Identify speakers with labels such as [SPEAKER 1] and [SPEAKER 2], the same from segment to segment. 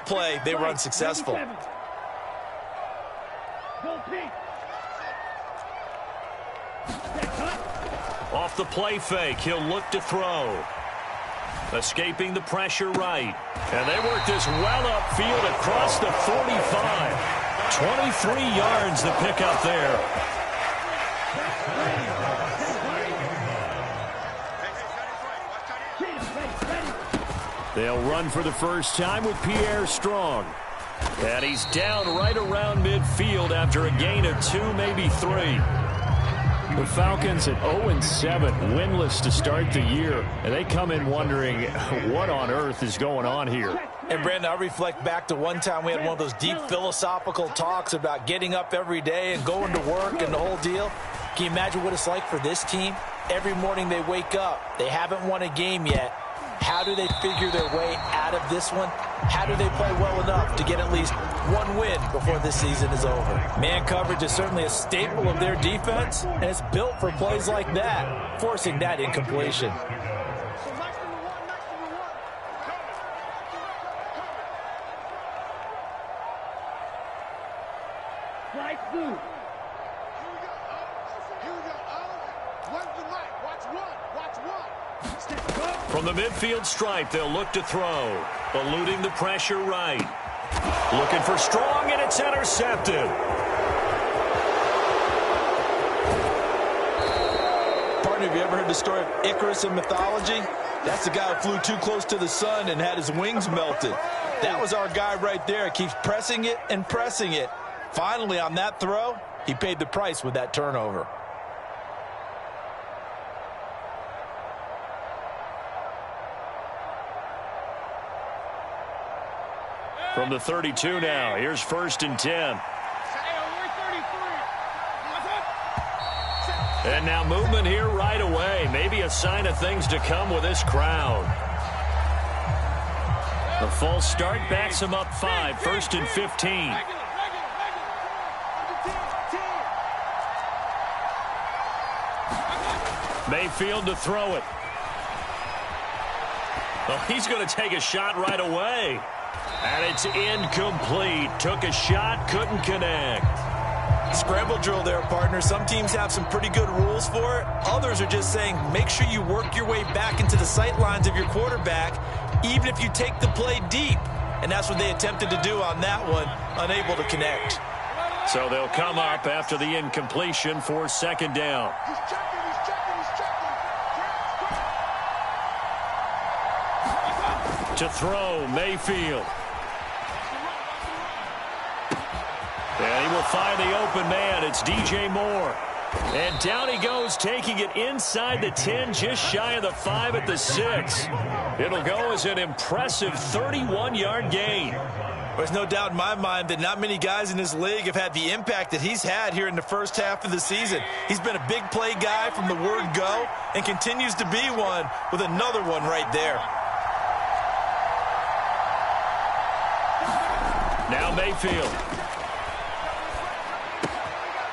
[SPEAKER 1] play, they were unsuccessful.
[SPEAKER 2] Off the play fake, he'll look to throw. Escaping the pressure right. And they work this well upfield across the 45. 23 yards to pick up there. They'll run for the first time with Pierre Strong. And he's down right around midfield after a gain of 2, maybe 3. The Falcons at 0-7, winless to start the year. And they come in wondering what on earth is going on here.
[SPEAKER 1] And, Brandon, I reflect back to one time we had one of those deep philosophical talks about getting up every day and going to work and the whole deal. Can you imagine what it's like for this team? Every morning they wake up. They haven't won a game yet. How do they figure their way out of this one? How do they play well enough to get at least one win before this season is over? Man coverage is certainly a staple of their defense, and it's built for plays like that, forcing that incompletion.
[SPEAKER 2] From the midfield stripe, they'll look to throw. Eluding the pressure right. Looking for Strong, and it's intercepted.
[SPEAKER 1] Partner, have you ever heard the story of Icarus in mythology? That's the guy who flew too close to the sun and had his wings melted. That was our guy right there. Keeps pressing it and pressing it. Finally, on that throw, he paid the price with that turnover.
[SPEAKER 2] From the 32 now, here's 1st and 10. And now movement here right away. Maybe a sign of things to come with this crowd. The false start backs him up 5, 1st and 15. Mayfield to throw it. Well, he's going to take a shot right away. And it's incomplete. Took a shot, couldn't connect.
[SPEAKER 1] Scramble drill there, partner. Some teams have some pretty good rules for it. Others are just saying make sure you work your way back into the sight lines of your quarterback, even if you take the play deep. And that's what they attempted to do on that one, unable to connect.
[SPEAKER 2] So they'll come up after the incompletion for 2nd down. To throw, Mayfield. And he will find the open man. It's DJ Moore. And down he goes, taking it inside the 10, just shy of the 5 at the 6. It'll go as an impressive 31-yard gain.
[SPEAKER 1] There's no doubt in my mind that not many guys in this league have had the impact that he's had here in the first half of the season. He's been a big play guy from the word go and continues to be one with another one right there.
[SPEAKER 2] Now Mayfield.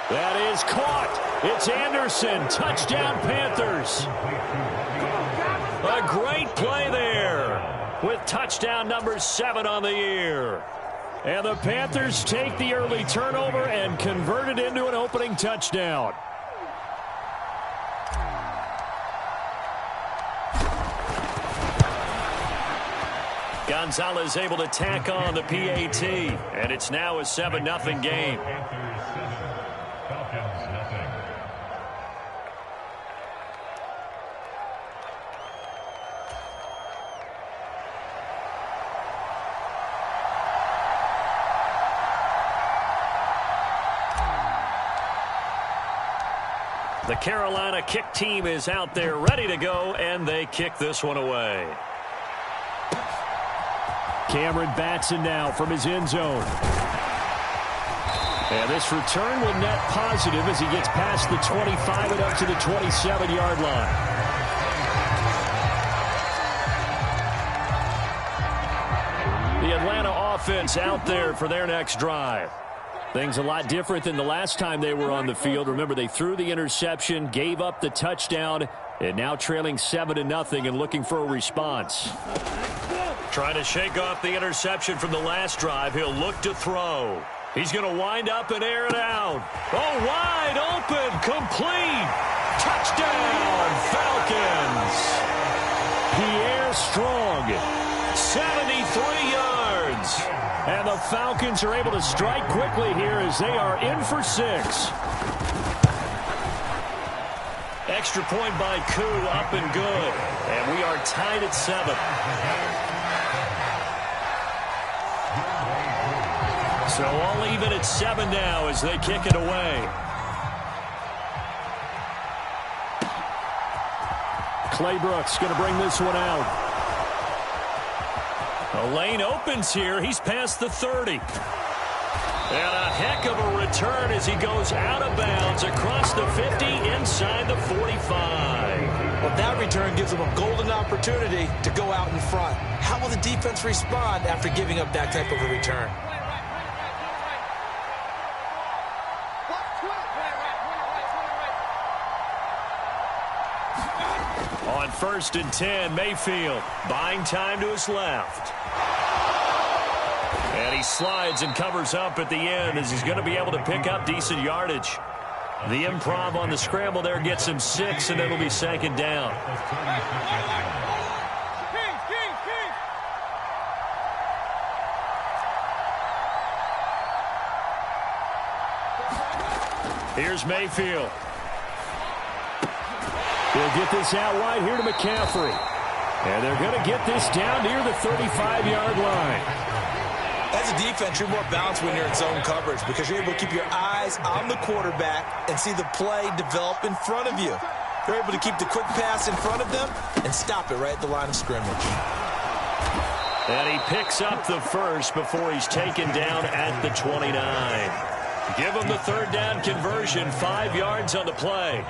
[SPEAKER 2] That is caught. It's Anderson. Touchdown, Panthers. A great play there with touchdown number 7 on the year. And the Panthers take the early turnover and convert it into an opening touchdown. Gonzalez able to tack on the PAT, and it's now a 7-0 game. The Carolina kick team is out there ready to go, and they kick this one away. Cameron Batson now from his end zone. And this return will net positive as he gets past the 25 and up to the 27-yard line. The Atlanta offense out there for their next drive. Things a lot different than the last time they were on the field. Remember, they threw the interception, gave up the touchdown, and now trailing 7-0 and looking for a response. Trying to shake off the interception from the last drive. He'll look to throw. He's going to wind up and air it out. Oh, wide open, complete. Touchdown, Falcons. Pierre Strong, 73 yards. And the Falcons are able to strike quickly here as they are in for 6. Extra point by Koo, up and good. And we are tied at 7. So all even at 7 now as they kick it away. Clay Brooks going to bring this one out. The lane opens here. He's past the 30. And a heck of a return as he goes out of bounds across the 50 inside the 45.
[SPEAKER 1] Well, that return gives him a golden opportunity to go out in front. How will the defense respond after giving up that type of a return?
[SPEAKER 2] On 1st and 10, Mayfield buying time to his left. And he slides and covers up at the end as he's going to be able to pick up decent yardage. The improv on the scramble there gets him 6, and it'll be 2nd down. Here's Mayfield. He'll get this out wide here to McCaffrey. And they're going to get this down near the 35-yard line.
[SPEAKER 1] As a defense, you're more balanced when you're in zone coverage because you're able to keep your eyes on the quarterback and see the play develop in front of you. You're able to keep the quick pass in front of them and stop it right at the line of scrimmage.
[SPEAKER 2] And he picks up the first before he's taken down at the 29. Give him the 3rd down conversion, 5 yards on the play.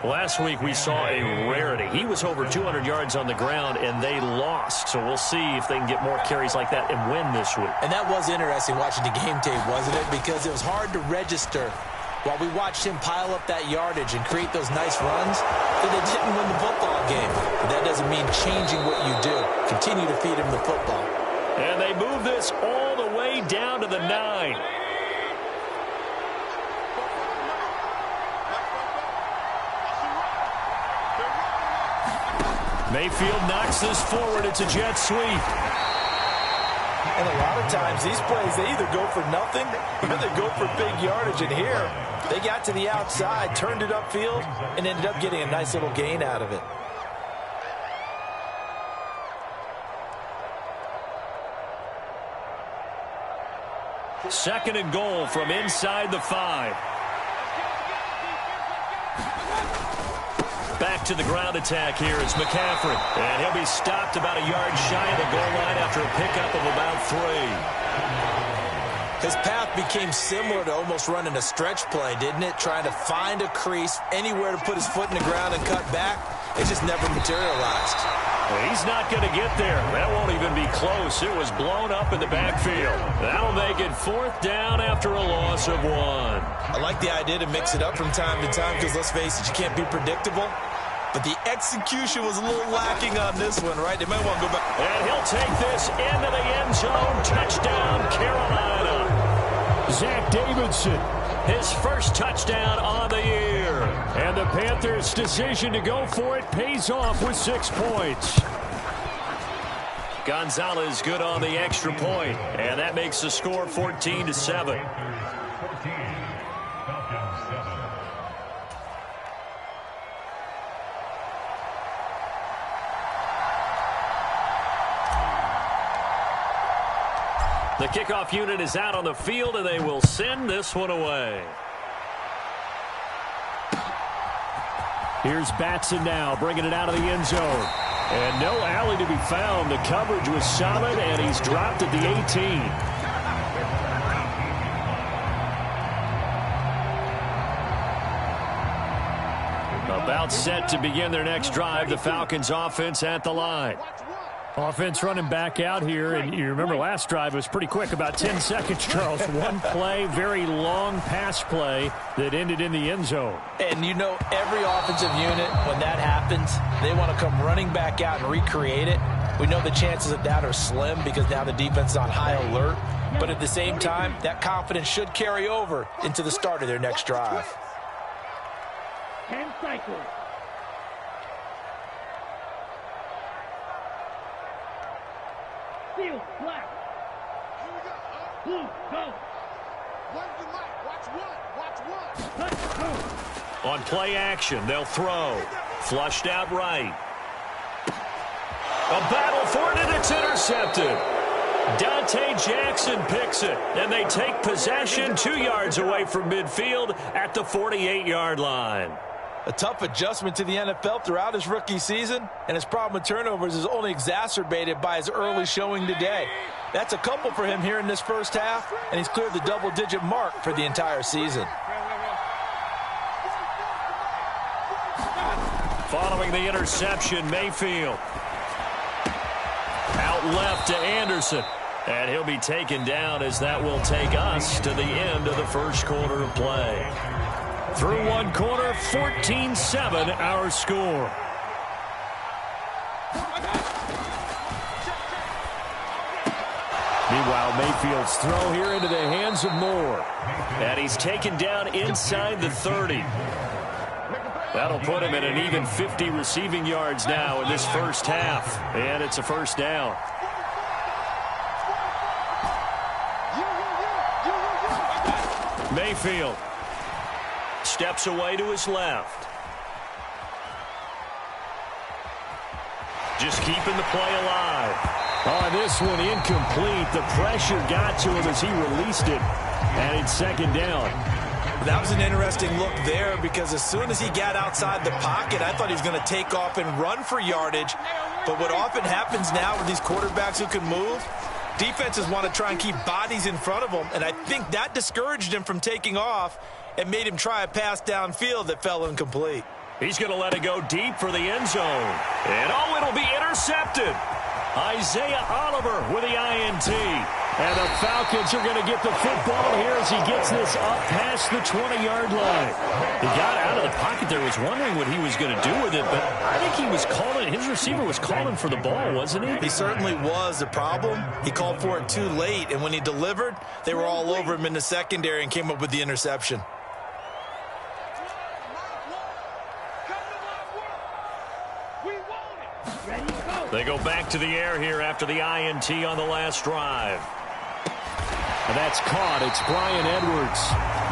[SPEAKER 2] Last week we saw a rarity. He was over 200 yards on the ground, and they lost. So we'll see if they can get more carries like that and win this week. And
[SPEAKER 1] that was interesting watching the game tape, wasn't it? Because it was hard to register while we watched him pile up that yardage and create those nice runs that they didn't win the football game. But that doesn't mean changing what you do. Continue to feed him the football.
[SPEAKER 2] And they move this all the way down to the 9. Mayfield knocks this forward. It's a jet sweep.
[SPEAKER 1] And a lot of times these plays, they either go for nothing or they go for big yardage. And here, they got to the outside, turned it upfield, and ended up getting a nice little gain out of it.
[SPEAKER 2] Second and goal from inside the 5. Back to the ground attack here is McCaffrey. And he'll be stopped about a yard shy of the goal line after a pickup of about 3.
[SPEAKER 1] His path became similar to almost running a stretch play, didn't it? Trying to find a crease, anywhere to put his foot in the ground and cut back. It just never materialized.
[SPEAKER 2] Well, he's not going to get there. That won't even be close. It was blown up in the backfield. That'll make it 4th down after a loss of 1.
[SPEAKER 1] I like the idea to mix it up from time to time because, let's face it, you can't be predictable. But the execution was a little lacking on this one, right? They might want to go back.
[SPEAKER 2] And he'll take this into the end zone. Touchdown, Carolina. Zach Davidson, his first touchdown on the year. And the Panthers' decision to go for it pays off with 6 points. Gonzalez good on the extra point. And that makes the score 14-7. The kickoff unit is out on the field, and they will send this one away. Here's Batson now, bringing it out of the end zone. And no alley to be found. The coverage was solid, and he's dropped at the 18. About set to begin their next drive. The Falcons offense at the line. Offense running back out here, and you remember last drive was pretty quick, about 10 seconds, Charles. One play, very long pass play that ended in the end zone.
[SPEAKER 1] And you know every offensive unit, when that happens, they want to come running back out and recreate it. We know the chances of that are slim because now the defense is on high alert. But at the same time, that confidence should carry over into the start of their next drive.
[SPEAKER 3] 10 cycles. Field, black. Blue, go.
[SPEAKER 2] On play action, they'll throw. Flushed out right. A battle for it, and it's intercepted. Dante Jackson picks it, and they take possession 2 yards away from midfield at the 48-yard line.
[SPEAKER 1] A tough adjustment to the NFL throughout his rookie season, and his problem with turnovers is only exacerbated by his early showing today. That's a couple for him here in this first half, and he's cleared the double-digit mark for the entire season.
[SPEAKER 2] Following the interception, Mayfield. Out left to Anderson. And he'll be taken down as that will take us to the end of the first quarter of play. Through one quarter, 14-7 our score. Meanwhile, Mayfield's throw here into the hands of Moore. And he's taken down inside the 30. That'll put him at an even 50 receiving yards now in this first half. And it's a first down. Mayfield steps away to his left. Just keeping the play alive. On this one, incomplete. The pressure got to him as he released it. And it's second down.
[SPEAKER 1] That was an interesting look there because as soon as he got outside the pocket, I thought he was going to take off and run for yardage. But what often happens now with these quarterbacks who can move, defenses want to try and keep bodies in front of them, and I think that discouraged him from taking off and made him try a pass downfield that fell incomplete.
[SPEAKER 2] He's going to let it go deep for the end zone. And it'll be intercepted. Isaiah Oliver with the INT. And the Falcons are going to get the football here as he gets this up past the 20-yard line. He got out of the pocket there, was wondering what he was going to do with it, but I think he was calling, his receiver was calling for the ball, wasn't he?
[SPEAKER 1] He certainly was. The problem, he called for it too late, and when he delivered, they were all over him in the secondary and came up with the interception.
[SPEAKER 2] They go back to the air here after the INT on the last drive. And that's caught. It's Brian Edwards.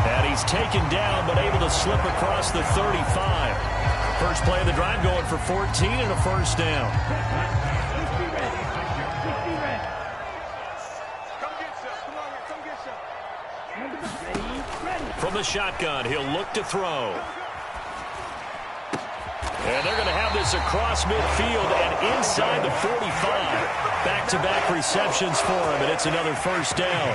[SPEAKER 2] And he's taken down but able to slip across the 35. First play of the drive going for 14 and a first down. From the shotgun, he'll look to throw. And they're going to have this across midfield and inside the 45. Back-to-back receptions for him, and it's another first down.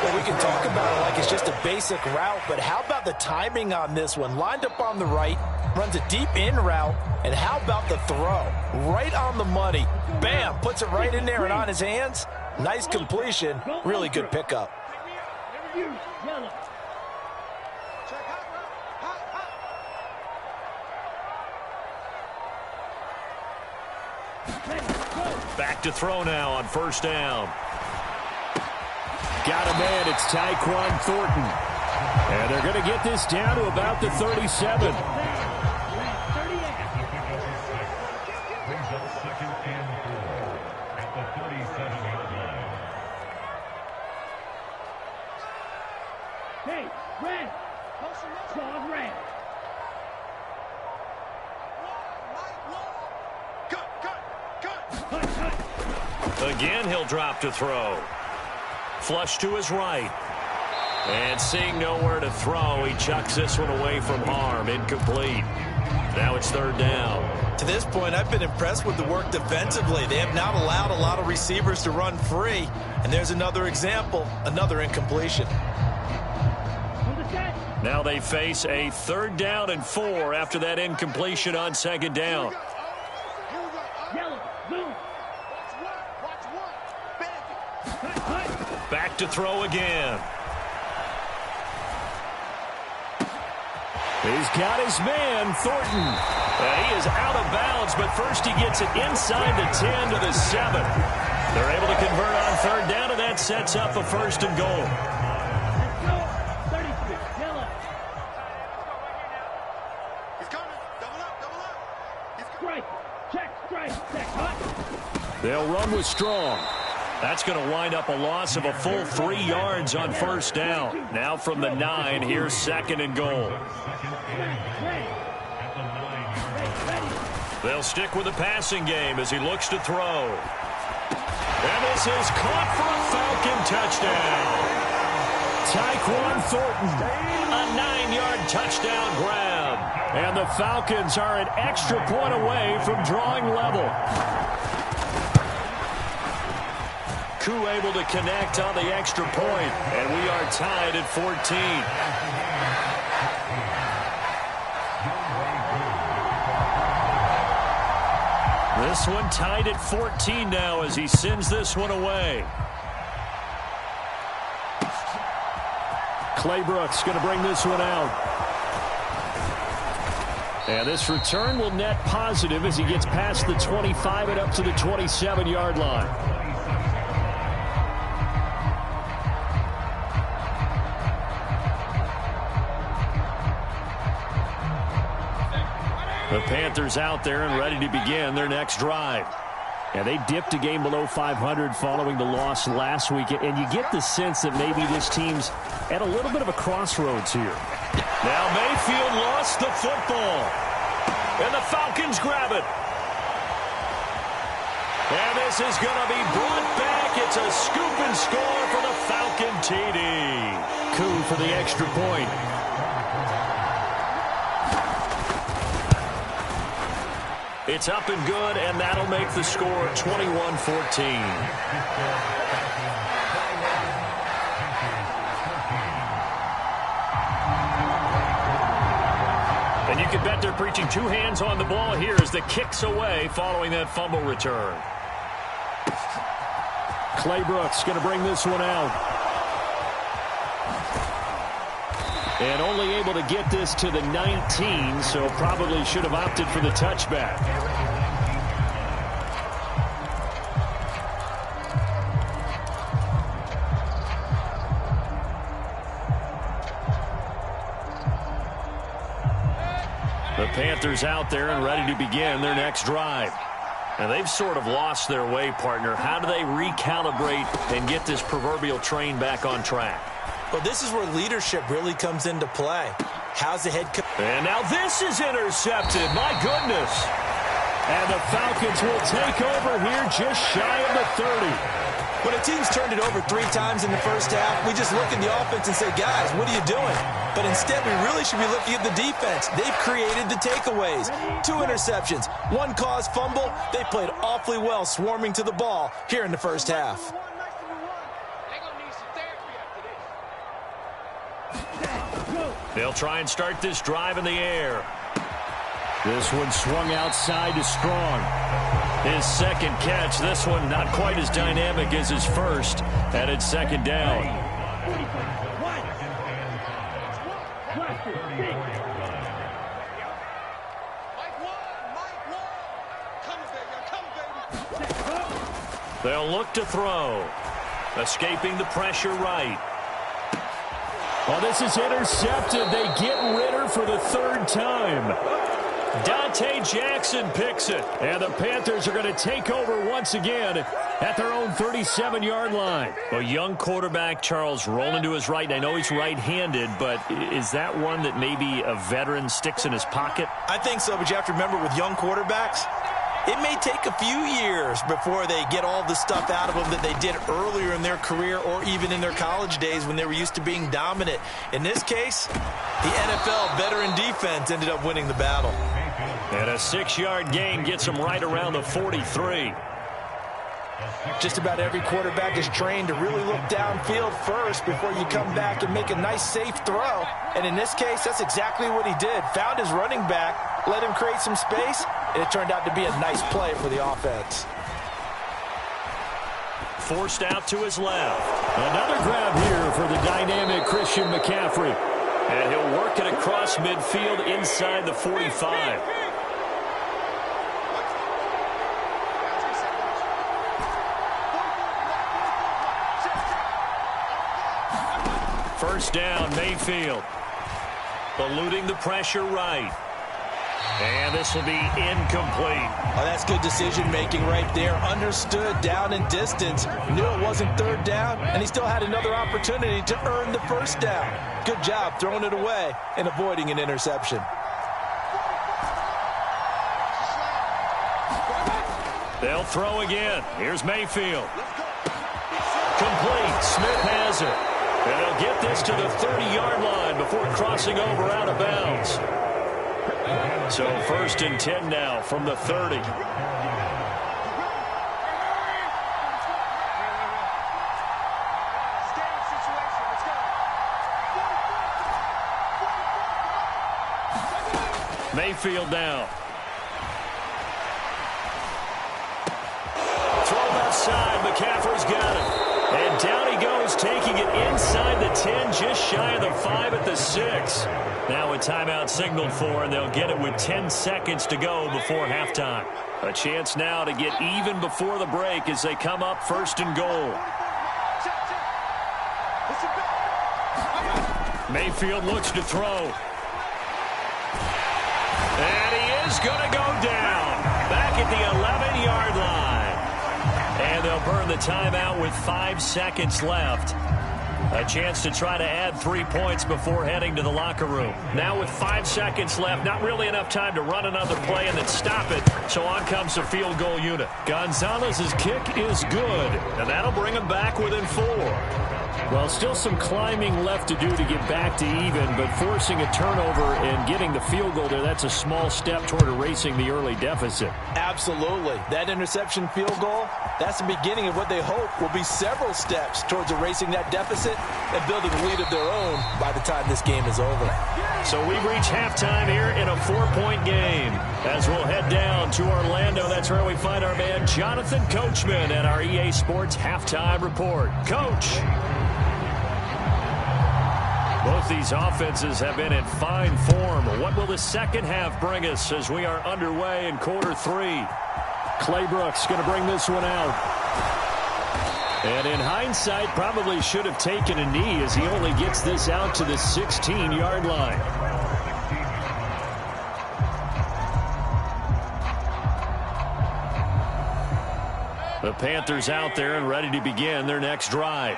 [SPEAKER 1] Well, we can talk about it like it's just a basic route, but how about the timing on this one? Lined up on the right, runs a deep in route, and how about the throw? Right on the money. Bam! Puts it right in there and on his hands. Nice completion. Really good pickup.
[SPEAKER 2] Back to throw now on first down. Got a man, it's Tyquan Thornton. And they're going to get this down to about the 37.
[SPEAKER 3] Hey, red. Claw red.
[SPEAKER 2] Again, he'll drop to throw. Flush to his right. And seeing nowhere to throw, he chucks this one away from harm. Incomplete. Now it's third down.
[SPEAKER 1] To this point, I've been impressed with the work defensively. They have not allowed a lot of receivers to run free. And there's another example, another incompletion.
[SPEAKER 2] Now they face a third down and 4 after that incompletion on second down. Back to throw again. He's got his man, Thornton. And he is out of bounds, but first he gets it inside the 10 to the 7. They're able to convert on third down, and that sets up a first and goal. They'll run with Strong. That's going to wind up a loss of a full 3 yards on first down. Now from the 9, here's second and goal. They'll stick with the passing game as he looks to throw. And this is caught for a Falcon touchdown. Tyquan Thornton, a 9-yard touchdown grab. And the Falcons are an extra point away from drawing level. Koo able to connect on the extra point, and we are tied at 14. This one tied at 14 now as he sends this one away. Claybrooks going to bring this one out. And this return will net positive as he gets past the 25 and up to the 27-yard line. The Panthers out there and ready to begin their next drive. And they dipped a game below 500 following the loss last week. And you get the sense that maybe this team's at a little bit of a crossroads here. Now Mayfield lost the football. And the Falcons grab it. And this is going to be brought back. It's a scoop and score for the Falcon TD. Koo for the extra point. It's up and good, and that'll make the score 21-14. And you can bet they're preaching 2 hands on the ball here as the kick's away following that fumble return. Claybrooks going to bring this one out. And only able to get this to the 19, so probably should have opted for the touchback. The Panthers out there and ready to begin their next drive. And they've sort of lost their way, partner. How do they recalibrate and get this proverbial train back on track?
[SPEAKER 1] Well, this is where leadership really comes into play. How's the head coach?
[SPEAKER 2] And now this is intercepted. My goodness. And the Falcons will take over here just shy of the 30.
[SPEAKER 1] When a team's turned it over 3 times in the first half, we just look at the offense and say, guys, what are you doing? But instead, we really should be looking at the defense. They've created the takeaways. 2 interceptions, 1 caused fumble. They played awfully well swarming to the ball here in the first half.
[SPEAKER 2] They'll try and start this drive in the air. This one swung outside to Strong. His second catch. This one not quite as dynamic as his first. Headed second down. They'll look to throw. Escaping the pressure right. Well, this is intercepted. They get Ritter for the 3rd time. Dante Jackson picks it. And the Panthers are going to take over once again at their own 37-yard line. A young quarterback, Charles, rolling to his right. I know he's right-handed, but is that one that maybe a veteran sticks in his pocket?
[SPEAKER 1] I think so, but you have to remember with young quarterbacks, it may take a few years before they get all the stuff out of them that they did earlier in their career or even in their college days when they were used to being dominant. In this case, the NFL veteran defense ended up winning the battle.
[SPEAKER 2] And a 6-yard gain gets them right around the 43.
[SPEAKER 1] Just about every quarterback is trained to really look downfield first before you come back and make a nice, safe throw. And in this case, that's exactly what he did. Found his running back, let him create some space, and it turned out to be a nice play for the offense.
[SPEAKER 2] Forced out to his left. Another grab here for the dynamic Christian McCaffrey. And he'll work it across midfield inside the 45. First down, Mayfield. Eluding the pressure right. And this will be incomplete.
[SPEAKER 1] Oh, that's good decision-making right there. Understood down and distance. Knew it wasn't third down, and he still had another opportunity to earn the first down. Good job throwing it away and avoiding an interception.
[SPEAKER 2] They'll throw again. Here's Mayfield. Complete. Smith has it. And they'll get this to the 30-yard line before crossing over out of bounds. So first and 10 now from the 30. Mayfield down. Throw left side. McCaffrey's got it. And down he goes, taking it inside the 10, just shy of the 5 at the 6. Now a timeout signaled for, and they'll get it with 10 seconds to go before halftime. A chance now to get even before the break as they come up first and goal. Mayfield looks to throw. And he is going to go down. Back at the 11-yard line. And they'll burn the timeout with 5 seconds left. A chance to try to add 3 points before heading to the locker room. Now with 5 seconds left, not really enough time to run another play and then stop it. So on comes the field goal unit. Gonzalez's kick is good, and that'll bring him back within 4. Well, still some climbing left to do to get back to even, but forcing a turnover and getting the field goal there, that's a small step toward erasing the early deficit.
[SPEAKER 1] Absolutely. That interception field goal, that's the beginning of what they hope will be several steps towards erasing that deficit and building a lead of their own by the time this game is over.
[SPEAKER 2] So we've reached halftime here in a 4-point game. As we'll head down to Orlando, that's where we find our man Jonathan Coachman at our EA Sports Halftime Report. Coach. Both these offenses have been in fine form. What will the second half bring us as we are underway in quarter 3? Claybrooks going to bring this one out. And in hindsight, probably should have taken a knee as he only gets this out to the 16-yard line. The Panthers out there and ready to begin their next drive.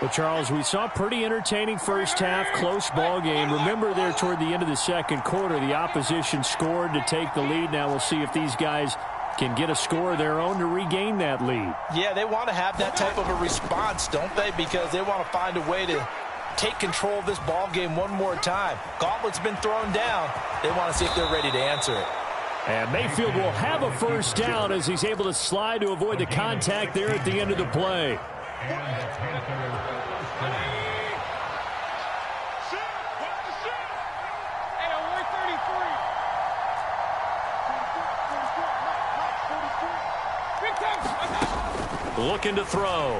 [SPEAKER 2] Well, Charles, we saw a pretty entertaining first half, close ball game. Remember there toward the end of the second quarter, the opposition scored to take the lead. Now we'll see if these guys can get a score of their own to regain that lead.
[SPEAKER 1] Yeah, they want to have that type of a response, don't they? Because they want to find a way to take control of this ball game one more time. Gauntlet's been thrown down. They want to see if they're ready to answer it.
[SPEAKER 2] And Mayfield will have a first down as he's able to slide to avoid the contact there at the end of the play. Looking to throw.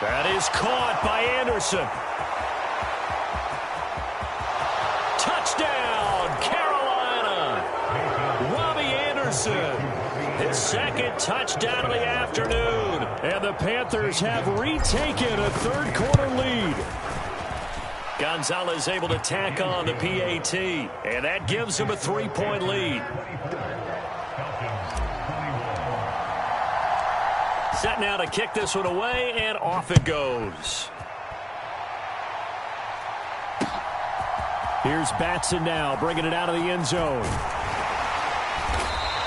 [SPEAKER 2] That is caught by Anderson. Touchdown, Carolina. Robbie Anderson. His second touchdown of the afternoon. And the Panthers have retaken a third-quarter lead. Gonzalez able to tack on the PAT. And that gives him a 3-point lead. Set now to kick this one away, and off it goes. Here's Batson now, bringing it out of the end zone.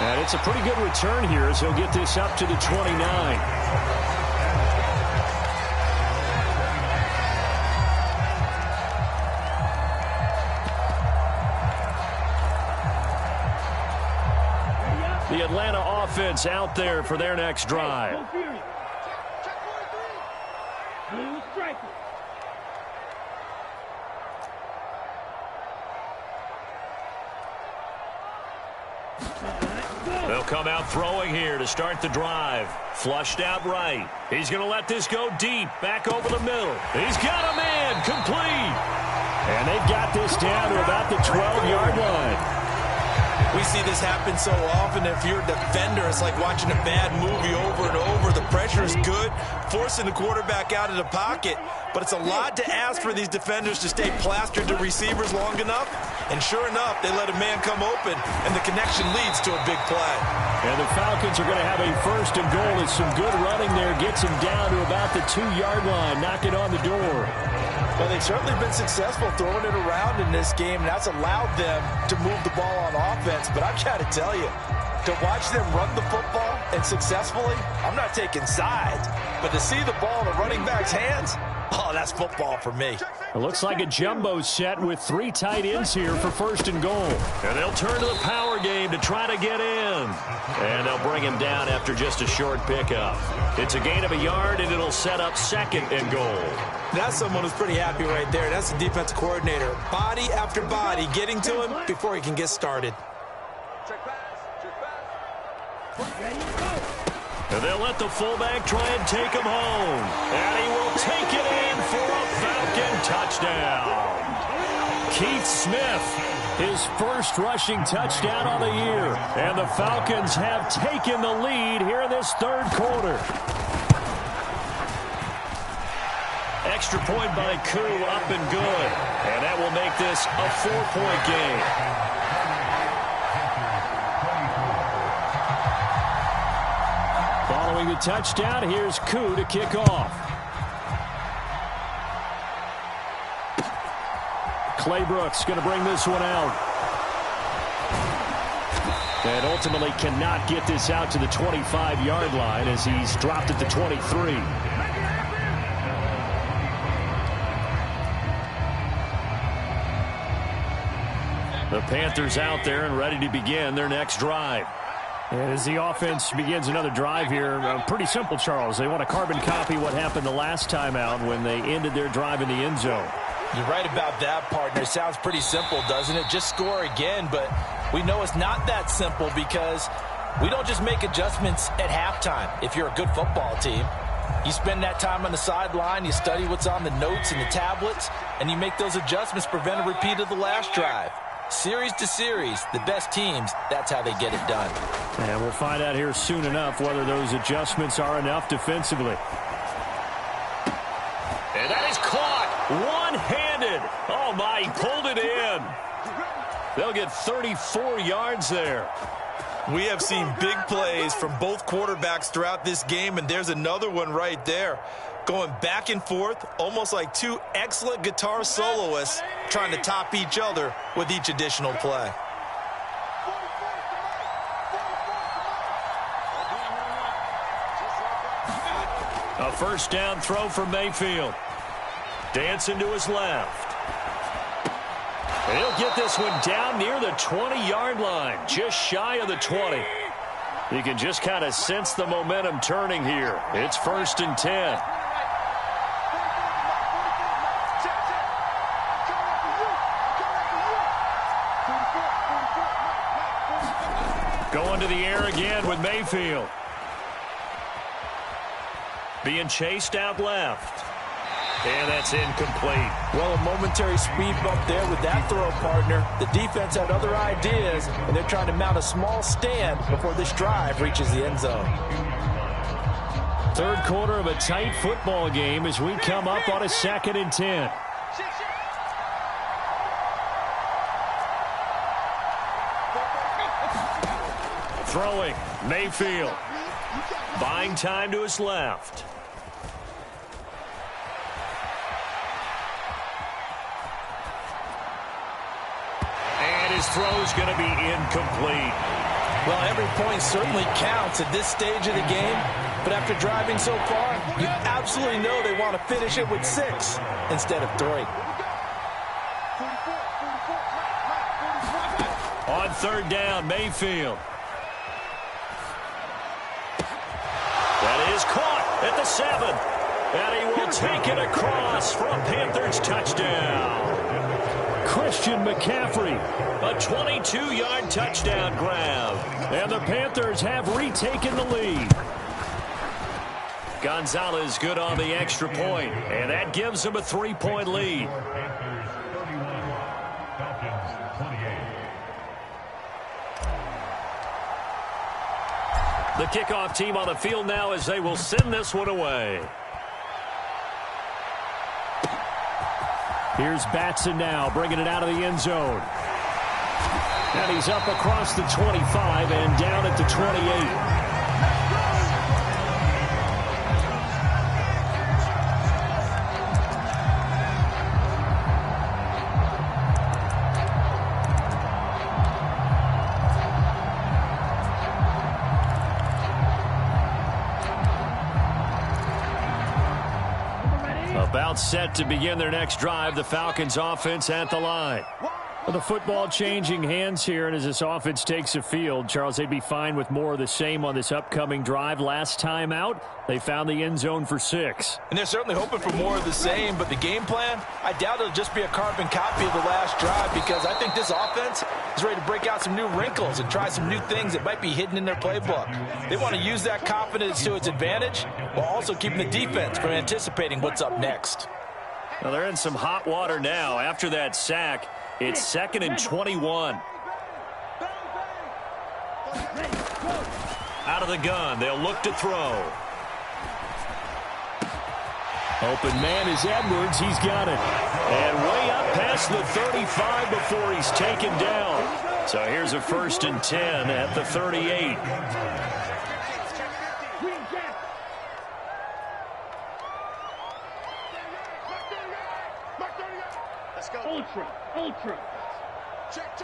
[SPEAKER 2] And it's a pretty good return here as he'll get this up to the 29. The Atlanta offense out there for their next drive. They'll come out throwing here to start the drive. Flushed out right. He's going to let this go deep. Back over the middle. He's got a man. Complete. And they've got this down to about the 12-yard line.
[SPEAKER 1] We see this happen so often. If you're a defender, it's like watching a bad movie over and over. The pressure is good, forcing the quarterback out of the pocket. But it's a lot to ask for these defenders to stay plastered to receivers long enough. And sure enough, they let a man come open, and the connection leads to a big play.
[SPEAKER 2] And the Falcons are going to have a first and goal. It's some good running there. Gets him down to about the 2-yard line. Knocking on the door.
[SPEAKER 1] Well, they've certainly been successful throwing it around in this game, and that's allowed them to move the ball on offense. But I've got to tell you, to watch them run the football and successfully, I'm not taking sides. But to see the ball in the running back's hands, oh, that's football for me.
[SPEAKER 2] It looks like a jumbo set with 3 tight ends here for first and goal. And they'll turn to the power game to try to get in. And they'll bring him down after just a short pickup. It's a gain of a yard, and it'll set up second and goal.
[SPEAKER 1] That's someone who's pretty happy right there. That's the defensive coordinator. Body after body getting to him before he can get started.
[SPEAKER 2] And they'll let the fullback try and take him home. And he will take it in for a Falcon touchdown. Keith Smith, his first rushing touchdown on the year. And the Falcons have taken the lead here in this third quarter. Extra point by Koo, up and good. And that will make this a 4-point game. Following the touchdown, here's Koo to kick off. Clay Brooks going to bring this one out. And ultimately cannot get this out to the 25-yard line as he's dropped at the 23. The Panthers out there and ready to begin their next drive. And as the offense begins another drive here, pretty simple, Charles. They want to carbon copy what happened the last time out when they ended their drive in the end zone.
[SPEAKER 1] You're right about that, partner. It sounds pretty simple, doesn't it? Just score again, but we know it's not that simple because we don't just make adjustments at halftime. If you're a good football team, you spend that time on the sideline, you study what's on the notes and the tablets, and you make those adjustments, prevent a repeat of the last drive. Series to series, the best teams, that's how they get it done.
[SPEAKER 2] And we'll find out here soon enough whether those adjustments are enough defensively. And that is caught one-handed. Oh, my, he pulled it in. They'll get 34 yards there.
[SPEAKER 1] We have seen big plays from both quarterbacks throughout this game, and there's another one right there. Going back and forth, almost like two excellent guitar soloists trying to top each other with each additional play.
[SPEAKER 2] A first down throw for Mayfield. Dancing to his left. And he'll get this one down near the 20-yard line, just shy of the 20. You can just kind of sense the momentum turning here. It's 1st and 10. Going to the air again with Mayfield. Being chased out left. And that's incomplete.
[SPEAKER 1] Well, a momentary speed bump there with that throw, partner. The defense had other ideas, and they're trying to mount a small stand before this drive reaches the end zone.
[SPEAKER 2] Third quarter of a tight football game as we come up on a 2nd and 10. Throwing, Mayfield. Buying time to his left. And his throw's going to be incomplete.
[SPEAKER 1] Well, every point certainly counts at this stage of the game, but after driving so far, you absolutely know they want to finish it with 6 instead of 3.
[SPEAKER 2] On 3rd down, Mayfield. That is caught at the 7. And he will take it across for a Panthers touchdown. Christian McCaffrey. A 22-yard touchdown grab. And the Panthers have retaken the lead. Gonzalez good on the extra point, and that gives them a 3-point lead. The kickoff team on the field now as they will send this one away. Here's Batson now, bringing it out of the end zone. And he's up across the 25 and down at the 28. About set to begin their next drive, the Falcons offense at the line. Well, the football changing hands here, and as this offense takes the field, Charles, they'd be fine with more of the same on this upcoming drive. Last time out, they found the end zone for 6.
[SPEAKER 1] And they're certainly hoping for more of the same, but the game plan, I doubt it'll just be a carbon copy of the last drive, because I think this offense is ready to break out some new wrinkles and try some new things that might be hidden in their playbook. They want to use that confidence to its advantage while also keeping the defense from anticipating what's up next.
[SPEAKER 2] Well, they're in some hot water now. After that sack, it's 2nd and 21. Out of the gun, they'll look to throw. Open man is Edwards. He's got it. And way up past the 35 before he's taken down. So here's a 1st and 10 at the 38.
[SPEAKER 3] Ultra. Check.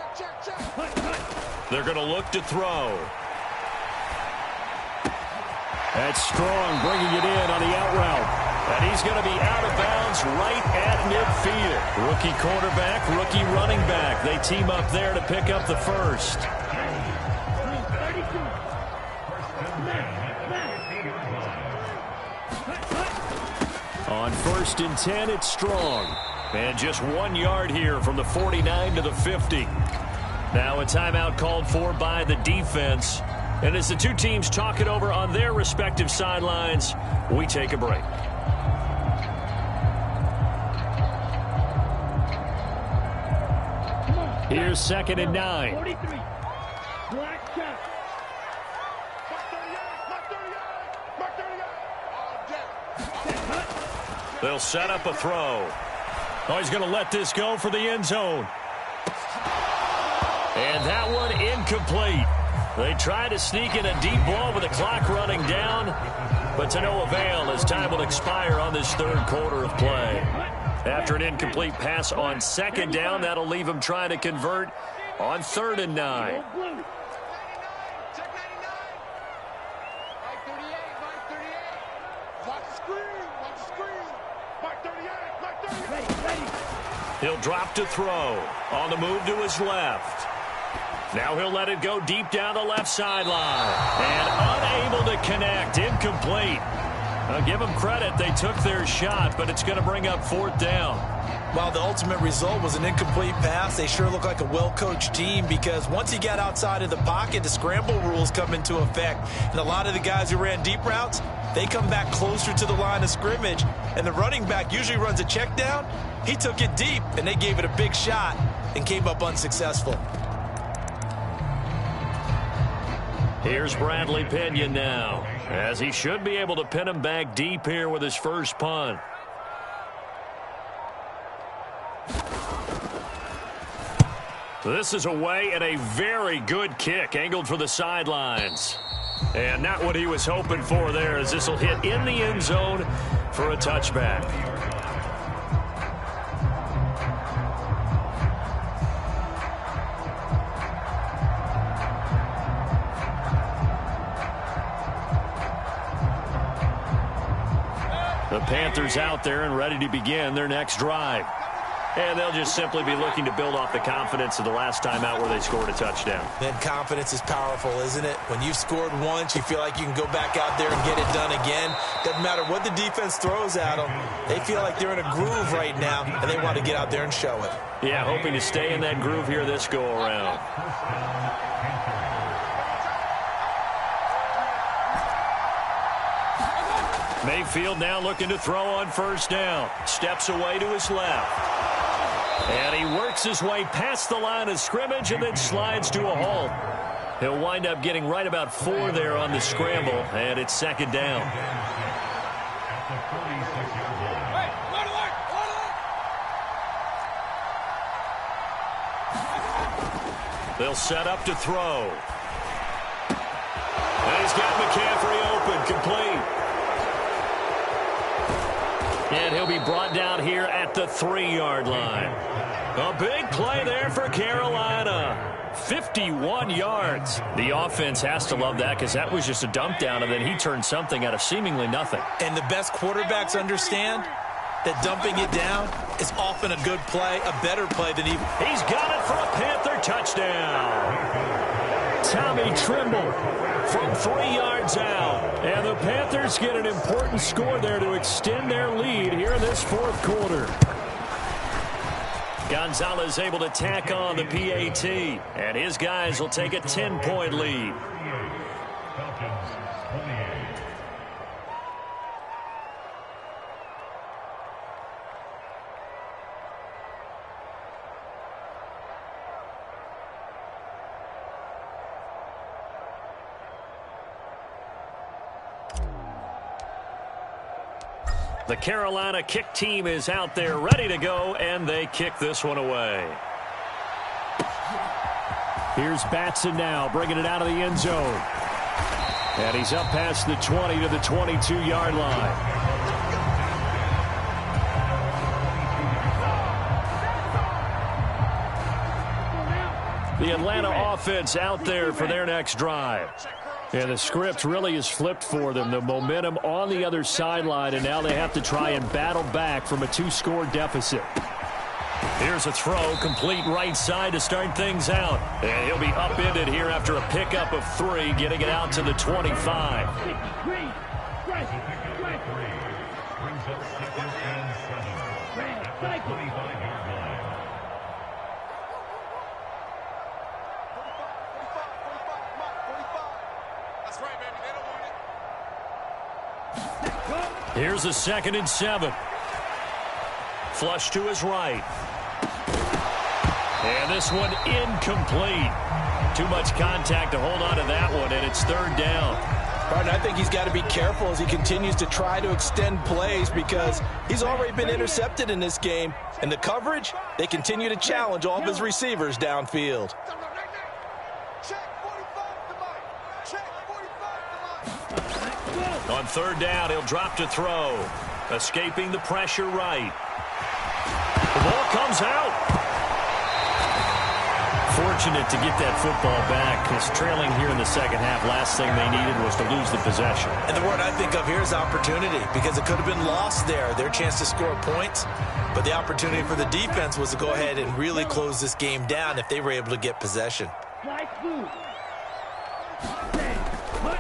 [SPEAKER 2] They're going to look to throw. That's Strong bringing it in on the out route. And he's going to be out of bounds right at midfield. Rookie quarterback, rookie running back. They team up there to pick up the first. On 1st and 10, it's Strong. And just 1 yard here from the 49 to the 50. Now a timeout called for by the defense. And as the two teams talk it over on their respective sidelines, we take a break. Here's 2nd and 9.
[SPEAKER 3] 43. Black shot.
[SPEAKER 2] They'll set up a throw. Oh, he's going to let this go for the end zone. And that one incomplete. They try to sneak in a deep ball with the clock running down, but to no avail as time will expire on this 3rd quarter of play. After an incomplete pass on 2nd down, that'll leave him trying to convert on 3rd and 9. He'll drop to throw. On the move to his left. Now he'll let it go deep down the left sideline. And unable to connect. Incomplete. I'll give them credit. They took their shot, but it's going to bring up 4th down.
[SPEAKER 1] While the ultimate result was an incomplete pass, they sure look like a well-coached team, because once he got outside of the pocket, the scramble rules come into effect. And a lot of the guys who ran deep routes, they come back closer to the line of scrimmage. And the running back usually runs a check down. He took it deep, and they gave it a big shot and came up unsuccessful.
[SPEAKER 2] Here's Bradley Pinion now, as he should be able to pin him back deep here with his first punt. This is away, and a very good kick angled for the sidelines. And not what he was hoping for there, as this will hit in the end zone for a touchback. The Panthers out there and ready to begin their next drive. And they'll just simply be looking to build off the confidence of the last time out where they scored a touchdown.
[SPEAKER 1] Then confidence is powerful, isn't it? When you've scored once, you feel like you can go back out there and get it done again. Doesn't matter what the defense throws at them. They feel like they're in a groove right now, and they want to get out there and show it.
[SPEAKER 2] Yeah, hoping to stay in that groove here this go-around. Mayfield now looking to throw on first down. Steps away to his left. And he works his way past the line of scrimmage and then slides to a halt. He'll wind up getting right about 4 there on the scramble, and it's second down. They'll set up to throw. And he's got McCaffrey open, complete. And he'll be brought down here at the 3-yard line. A big play there for Carolina. 51 yards. The offense has to love that because that was just a dump down, and then he turned something out of seemingly nothing.
[SPEAKER 1] And the best quarterbacks understand that dumping it down is often a good play, a better play than even.
[SPEAKER 2] He's got it for a Panther touchdown. Tommy Trimble from 3 yards out. And the Panthers get an important score there to extend their lead here in this fourth quarter. Gonzalez able to tack on the PAT. And his guys will take a 10-point lead. The Carolina kick team is out there ready to go, and they kick this one away. Here's Batson now, bringing it out of the end zone. And he's up past the 20 to the 22-yard line. The Atlanta offense out there for their next drive. Yeah, the script really is flipped for them. The momentum on the other sideline, and now they have to try and battle back from a 2-score deficit. Here's a throw, complete right side to start things out. And he'll be upended here after a pickup of 3, getting it out to the 25. Here's a 2nd and 7. Flush to his right. And this one incomplete. Too much contact to hold on to that one, and it's 3rd down.
[SPEAKER 1] Martin, I think he's got to be careful as he continues to try to extend plays because he's already been intercepted in this game. And the coverage, they continue to challenge all of his receivers downfield.
[SPEAKER 2] On 3rd down, he'll drop to throw. Escaping the pressure right. The ball comes out. Fortunate to get that football back because trailing here in the second half, last thing they needed was to lose the possession.
[SPEAKER 1] And the word I think of here is opportunity because it could have been lost there, their chance to score points. But the opportunity for the defense was to go ahead and really close this game down if they were able to get possession.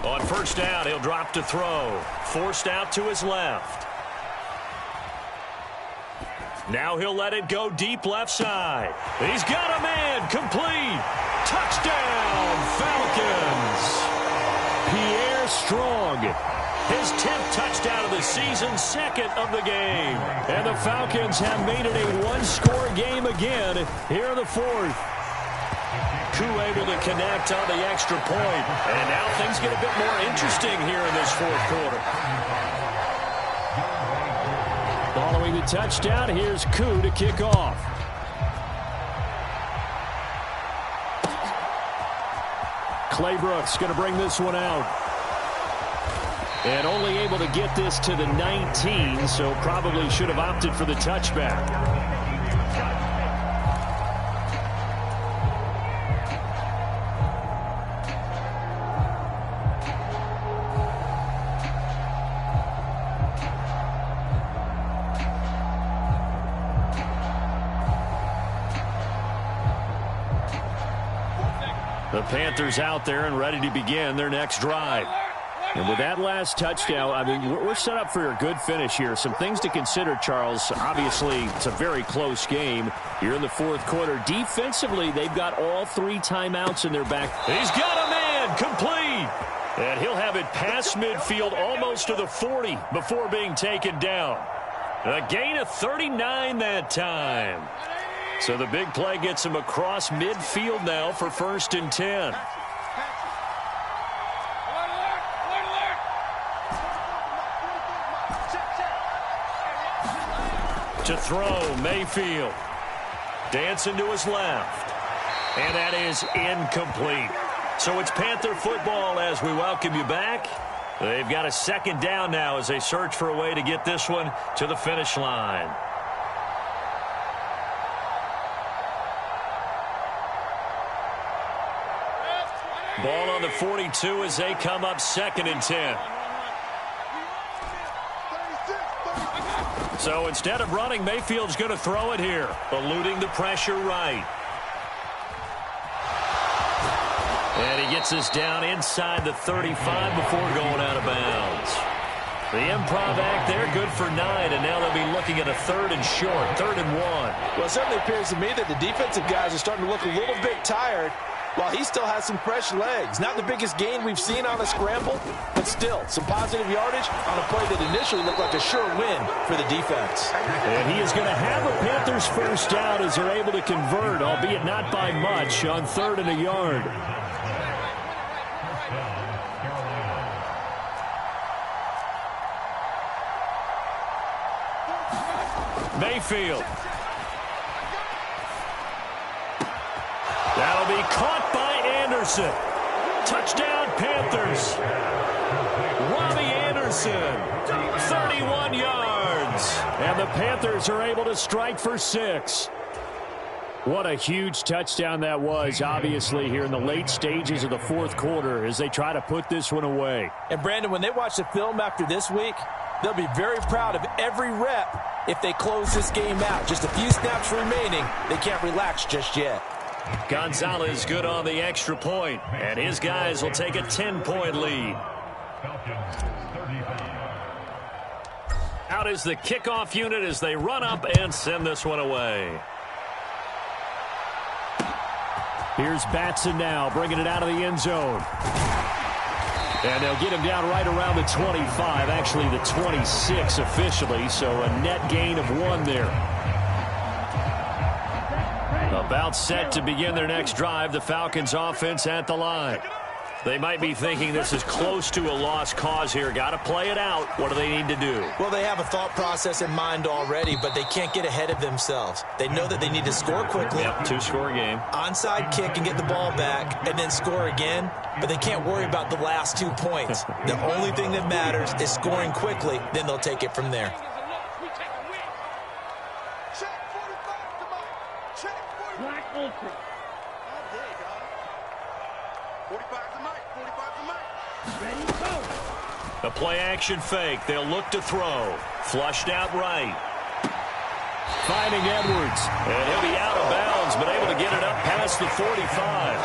[SPEAKER 2] On 1st down, he'll drop to throw. Forced out to his left. Now he'll let it go deep left side. He's got a man. Complete. Touchdown, Falcons. Pierre Strong. His 10th touchdown of the season, 2nd of the game. And the Falcons have made it a 1-score game again here in the 4th. Koo able to connect on the extra point. And now things get a bit more interesting here in this 4th quarter. Following the touchdown, here's Koo to kick off. Claybrooks going to bring this one out. And only able to get this to the 19, so probably should have opted for the touchback. The Panthers out there and ready to begin their next drive. And with that last touchdown, I mean, we're set up for a good finish here. Some things to consider, Charles. Obviously, it's a very close game here in the fourth quarter. Defensively, they've got all 3 timeouts in their back. He's got a man complete. And he'll have it past midfield almost to the 40 before being taken down. A gain of 39 that time. So the big play gets him across midfield now for 1st and 10. To throw, Mayfield. Dancing to his left. And that is incomplete. So it's Panther football as we welcome you back. They've got a 2nd down now as they search for a way to get this one to the finish line. Ball on the 42 as they come up 2nd and 10. So instead of running, Mayfield's going to throw it here, eluding the pressure right. And he gets us down inside the 35 before going out of bounds. The improv act there, good for 9, and now they'll be looking at a 3rd and short, 3rd and 1.
[SPEAKER 1] Well, it certainly appears to me that the defensive guys are starting to look a little bit tired while he still has some fresh legs. Not the biggest gain we've seen on a scramble, but still some positive yardage on a play that initially looked like a sure win for the defense.
[SPEAKER 2] And he is going to have a Panthers 1st down as they're able to convert, albeit not by much, on 3rd and a yard. Mayfield. That'll be caught by Anderson. Touchdown, Panthers. Robbie Anderson, 31 yards. And the Panthers are able to strike for 6. What a huge touchdown that was, obviously, here in the late stages of the fourth quarter as they try to put this one away.
[SPEAKER 1] And, Brandon, when they watch the film after this week, they'll be very proud of every rep if they close this game out. Just a few snaps remaining. They can't relax just yet.
[SPEAKER 2] Gonzalez good on the extra point, and his guys will take a 10-point lead. Out is the kickoff unit as they run up and send this one away. Here's Batson now, bringing it out of the end zone. And they'll get him down right around the 25, actually the 26 officially, so a net gain of 1 there. About set to begin their next drive, the Falcons offense at the line. They might be thinking this is close to a lost cause here. Got to play it out. What do they need to do?
[SPEAKER 1] Well, they have a thought process in mind already, but they can't get ahead of themselves. They know that they need to score quickly.
[SPEAKER 2] Yep, 2-score game.
[SPEAKER 1] Onside kick and get the ball back and then score again, but they can't worry about the last 2 points. The only thing that matters is scoring quickly, then they'll take it from there.
[SPEAKER 3] Black Ultra. Ready, go.
[SPEAKER 2] A play-action fake. They'll look to throw. Flushed out right. Finding Edwards. And he'll be out of bounds, but able to get it up past the 45.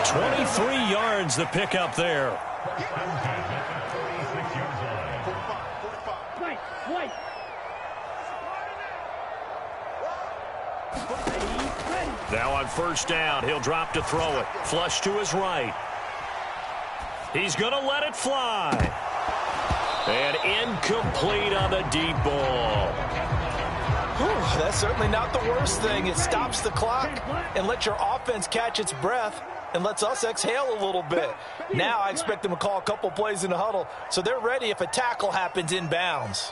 [SPEAKER 2] 23 yards the pickup there.
[SPEAKER 3] White.
[SPEAKER 2] Now on 1st down, he'll drop to throw it. Flush to his right. He's going to let it fly. And incomplete on the deep ball.
[SPEAKER 1] Whew, that's certainly not the worst thing. It stops the clock and lets your offense catch its breath and lets us exhale a little bit. Now I expect them to call a couple plays in the huddle so they're ready if a tackle happens in bounds.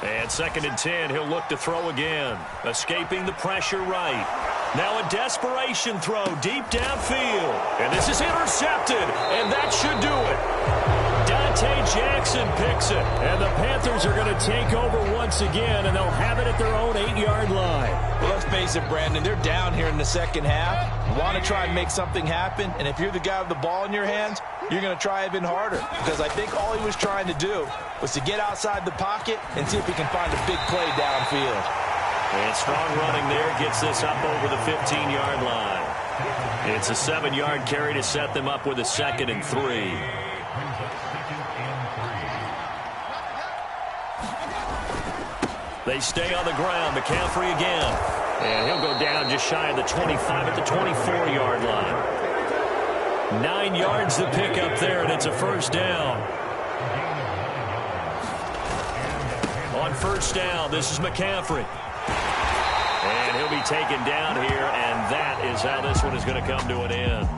[SPEAKER 2] And 2nd and 10, he'll look to throw again. Escaping the pressure right. Now a desperation throw deep downfield. And this is intercepted, and that should do it. Dante Jackson picks it. And the Panthers are going to take over once again, and they'll have it at their own 8-yard line.
[SPEAKER 1] Well, let's face it, Brandon, they're down here in the second half. Want to try and make something happen, and if you're the guy with the ball in your hands, you're going to try even harder. Because I think all he was trying to do was to get outside the pocket and see if he can find a big play downfield.
[SPEAKER 2] And strong running there gets this up over the 15-yard line. It's a 7-yard carry to set them up with a 2nd and 3. They stay on the ground. McCaffrey again. And he'll go down just shy of the 25 at the 24-yard line. 9 yards to pick up there, and it's a first down. On first down, this is McCaffrey. And he'll be taken down here, and that is how this one is going to come to an end.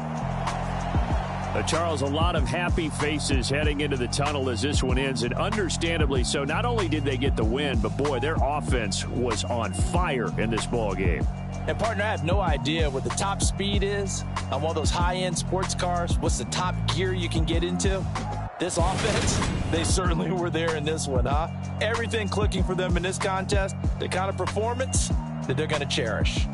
[SPEAKER 4] Charles, a lot of happy faces heading into the tunnel as this one ends, and understandably so. Not only did they get the win, but, boy, their offense was on fire in this ball game.
[SPEAKER 1] And, partner, I have no idea what the top speed is on one of those high-end sports cars. What's the top gear you can get into? This offense, they certainly were there in this one, huh? Everything clicking for them in this contest, the kind of performance that they're going to cherish.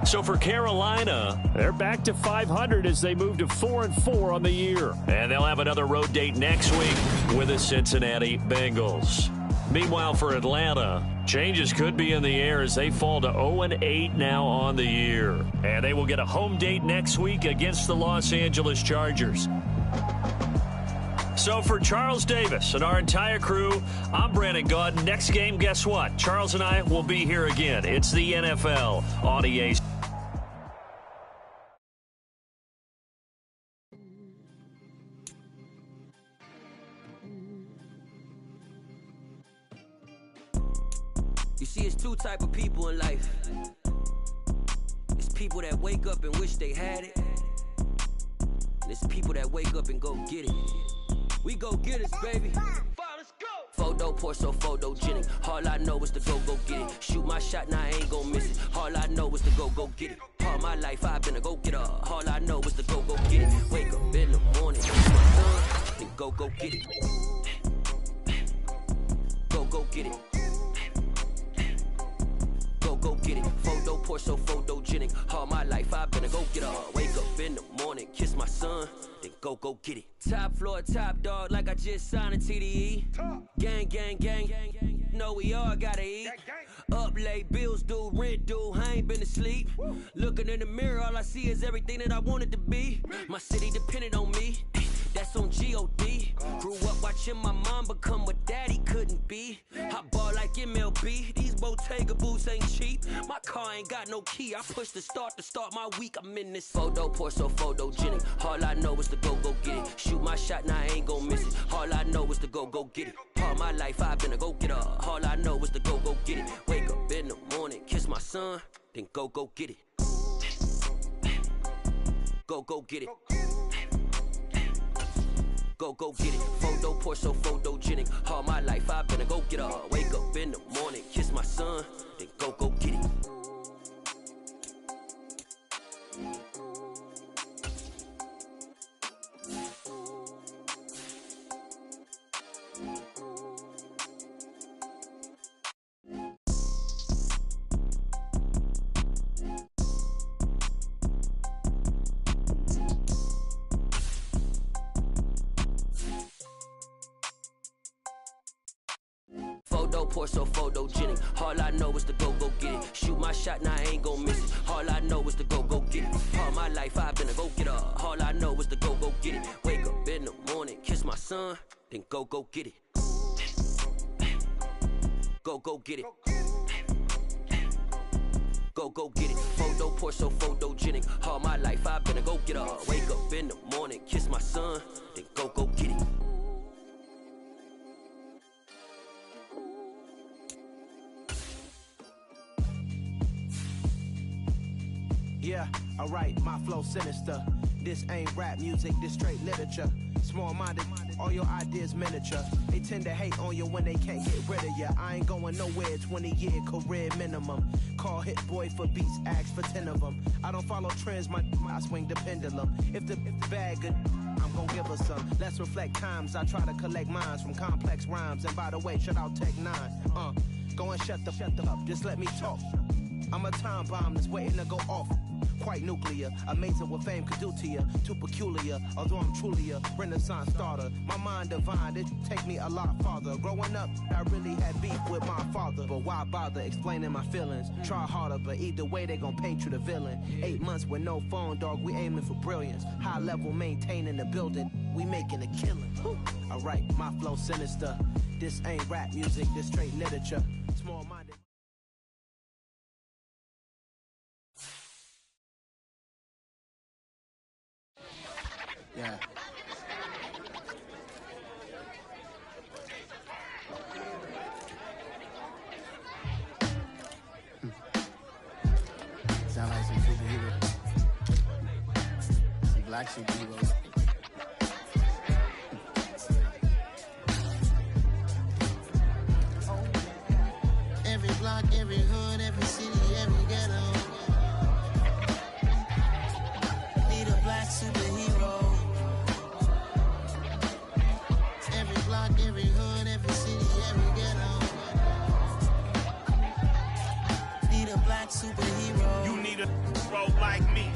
[SPEAKER 2] So for Carolina,
[SPEAKER 4] they're back to 500 as they move to 4-4 on the year.
[SPEAKER 2] And they'll have another road date next week with the Cincinnati Bengals. Meanwhile, for Atlanta, changes could be in the air as they fall to 0-8 now on the year. And they will get a home date next week against the Los Angeles Chargers. So for Charles Davis and our entire crew, I'm Brandon God. Next game, guess what? Charles and I will be here again. It's the NFL on EA.
[SPEAKER 5] You see, it's two type of people in life. It's people that wake up and wish they had it. And it's people that wake up and go get it. We go get it, baby. Let's go. Photo pour so photogenic. All I know is to go get it. Shoot my shot, now I ain't gon' miss it. All I know is to go get it. All my life I've been a go-getter. All I know is to go get it. Wake up in the morning, then go get it. Go get it. Go get it. Photo pour so photogenic. All my life I've been a go-getter. Wake up in the morning, kiss my son, then go get it. Top floor, top dog, like I just signed a TDE. Gang, gang, gang, gang. Know we all gotta eat. Up late, bills due, rent due, I ain't been asleep. Looking in the mirror, all I see is everything that I wanted to be. My city depended on me. That's on G.O.D. Grew up watching my mom become what daddy couldn't be. I ball like MLB. These Bottega boots ain't cheap. My car ain't got no key. I push the start to start my week. I'm in this photo pour so photogenic. All I know is to go get it. Shoot my shot, now I ain't gon' miss it. All I know is to go get it. All my life I've been a go-getter. All I know is to go get it. Wake up in the morning, kiss my son, then go get it. Go get it. Go get it. Photo pour so photogenic. All my life I've been a go-getter. Wake up in the morning, kiss my son, then go get it. Photo pour so photogenic. All I know is to go get it. Shoot my shot, now I ain't gon' miss it. All I know is to go get it. All my life I've been a go-getter. All I know is to go get it. Wake up in the morning, kiss my son, then go get it. Go get it. Go get it. Photo pour so photogenic. All my life I've been a go-getter. Wake up in the morning, kiss my son, then go get it.
[SPEAKER 6] Yeah, alright, my flow sinister. This ain't rap music, this straight literature. Small-minded, all your ideas miniature. They tend to hate on you when they can't get rid of you. I ain't going nowhere, 20-year career minimum. Call Hit Boy for beats, ask for 10 of them. I don't follow trends, I swing the pendulum. If the bag good, I'm gonna give her some. Let's reflect times, I try to collect minds from complex rhymes. And by the way, shout out Tech 9. Go and shut the up, just let me talk. I'm a time bomb that's waiting to go off. quite nuclear. Amazing what fame could do to you. Too peculiar, although I'm truly a Renaissance starter. My mind divine, it take me a lot farther. Growing up, I really had beef with my father. But why bother explaining my feelings? Try harder, but either way they gon' paint you the villain. 8 months with no phone, dog, we aiming for brilliance. High level maintaining the building, we making a killing. Alright, my flow sinister. This ain't rap music, this straight literature. Small-minded.
[SPEAKER 7] Yeah. Sound like some superheroes. Some black superheroes. Every block, every hood, every city, every ghetto. Need a black superhero. Every block, every hood, every city, every ghetto. Need a black superhero.
[SPEAKER 8] You need a bro like me.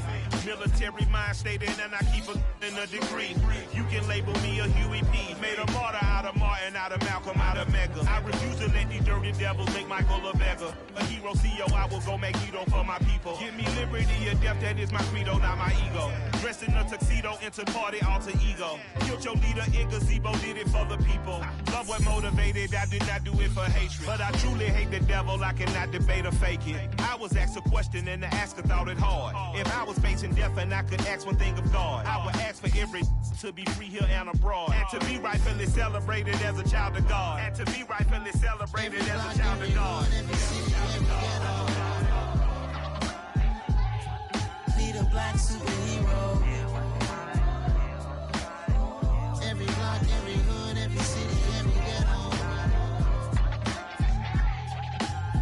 [SPEAKER 8] Military mind stated, and I keep in a degree. You can label me a Huey P. Made a martyr out of Martin, out of Malcolm, out of Mega. I refuse to let these dirty devils make Michael a beggar. A hero CEO, I will go Magneto for my people. Give me liberty or death, that is my credo, not my ego. Dressed in a tuxedo, into party, alter ego. Killed your leader in gazebo, did it for the people. Love what motivated, I did not do it for hatred. But I truly hate the devil, I cannot debate or fake it. I was asked a question and the asker thought it hard. If I was facing death and I could ask one thing of God, I would ask for every to be free here and abroad. And to be rightfully celebrated as a child of God. And to be rightfully celebrated as a child of God.
[SPEAKER 7] Need a black superhero. Every block, every hood, every city, every ghetto.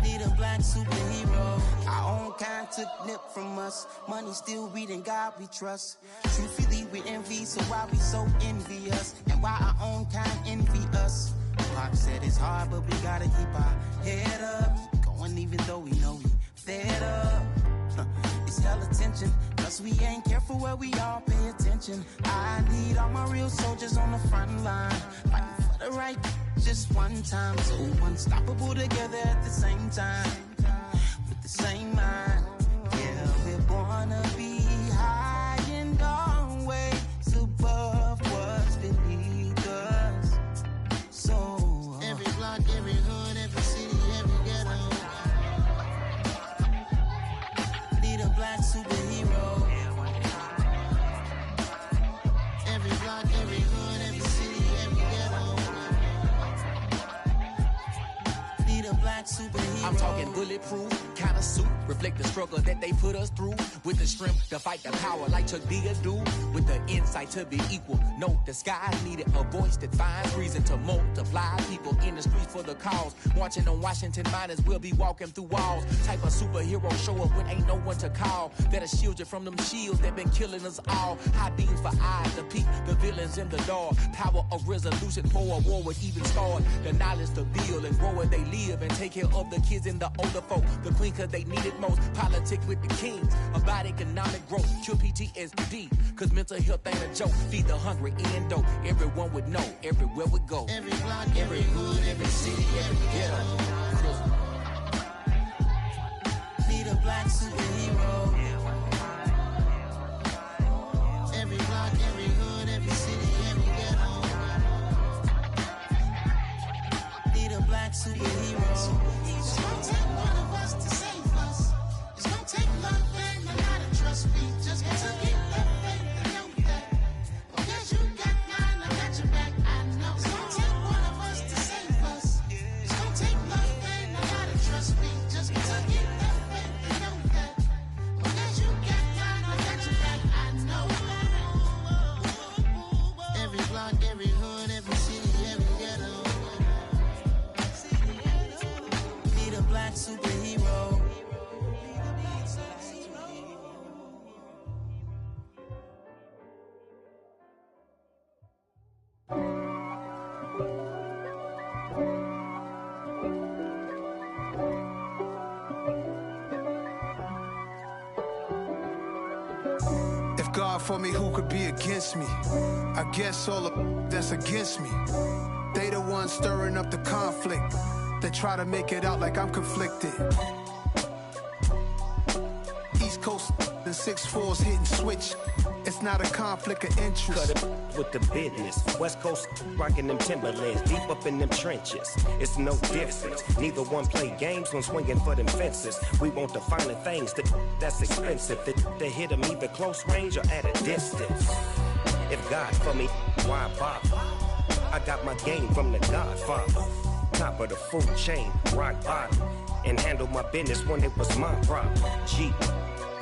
[SPEAKER 7] Need a black superhero. Our own kind took nip from us. Money still reading God we trust. Truthfully we envy, so why we so envious? And why our own kind envy us? Pop said it's hard, but we gotta keep our head up. Going even though we know we fed up. It's hella tension, cause we ain't careful where we all pay attention. I need all my real soldiers on the front line, fighting for the right just one time. So unstoppable together at the same time, with the same mind. Yeah, we're born to be high and always above what's beneath us. So every block, every hood, every city, every ghetto. Need a black superhero. Every block, every hood, every city, every ghetto. Need a black superhero.
[SPEAKER 9] I'm talking bulletproof kind of suit, reflect the struggle that they put us through. With the strength to fight the power like Chuck D do. With the insight to be equal. Note the sky needed a voice that finds reason to multiply. People in the streets for the cause. Marching on Washington, might as well be walking through walls. Type of superhero show up when ain't no one to call. That'll shield you from them shields that been killing us all. High beams for eyes to peek the villains in the dark. Power of resolution for a war would even start. The knowledge to build and grow where they live and take care of the kids and the older folk. The queen cause they need it most. Politic with the kings. About economic growth. Cure PTSD. Cause mental health ain't a joke. Feed the hungry and dope. Everyone would know. Everywhere we go.
[SPEAKER 7] Every block, every hood, every city, every ghetto. Need a black superhero. Every block, every hood, every city, every ghetto. Need a black superhero. It's gonna take one of us to save us. It's gonna take love and a lot of trust. We just got to get that faith and know that. Because you got mine, I got your back, I know. It's gonna take one of us to save us. It's gonna take love and a lot of trust. We just got to get that faith and know that.
[SPEAKER 6] for me, who could be against me? I guess all the that's against me. They the ones stirring up the conflict. They try to make it out like I'm conflicted. East Coast, the 6'4s hitting switch. It's not a conflict of interest.
[SPEAKER 10] Cut it with the business. West Coast rocking them Timberlands, deep up in them trenches. It's no difference. Neither one play games when swinging for them fences. We want the finer things that's expensive. That hit them either close range or at a distance. If God for me, why bother? I got my game from the Godfather. Top of the food chain, rock bottom. And handle my business when it was my problem. G.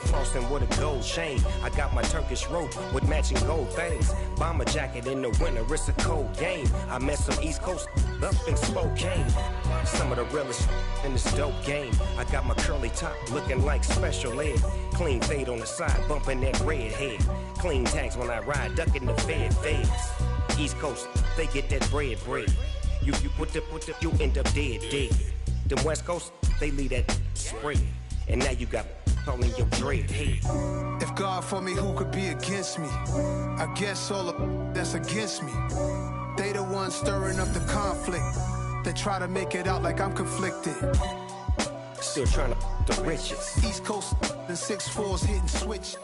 [SPEAKER 10] Flossing with a gold chain. I got my Turkish rope with matching gold things. Bomber jacket in the winter, it's a cold game. I met some East Coast up in Spokane. Some of the realest in this dope game. I got my curly top looking like special ed. Clean fade on the side, bumping that red head. Clean tags when I ride, ducking the feds. East Coast, they get that bread. You you end up dead. Them West Coast, they leave that spray. And now you got calling your dread head.
[SPEAKER 6] If God for me, who could be against me? I guess all the that's against me. They the ones stirring up the conflict. They try to make it out like I'm conflicted.
[SPEAKER 10] Still trying to the riches.
[SPEAKER 6] East Coast, the 6'4s hitting switch.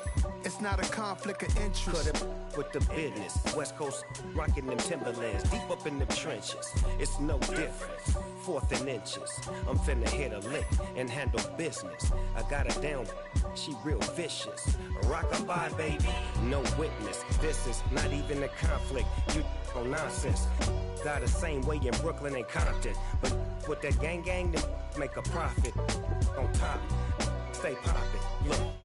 [SPEAKER 6] It's not a conflict of interest.
[SPEAKER 10] Cut it with the business. West Coast rocking them Timberlands, deep up in them trenches. It's no difference. 4th and inches. I'm finna hit a lick and handle business. I got her down, she real vicious. Rockabye, baby, no witness. This is not even a conflict. You on nonsense. Got the same way in Brooklyn and Compton, but with that gang, then make a profit. On top, stay poppin'. Look.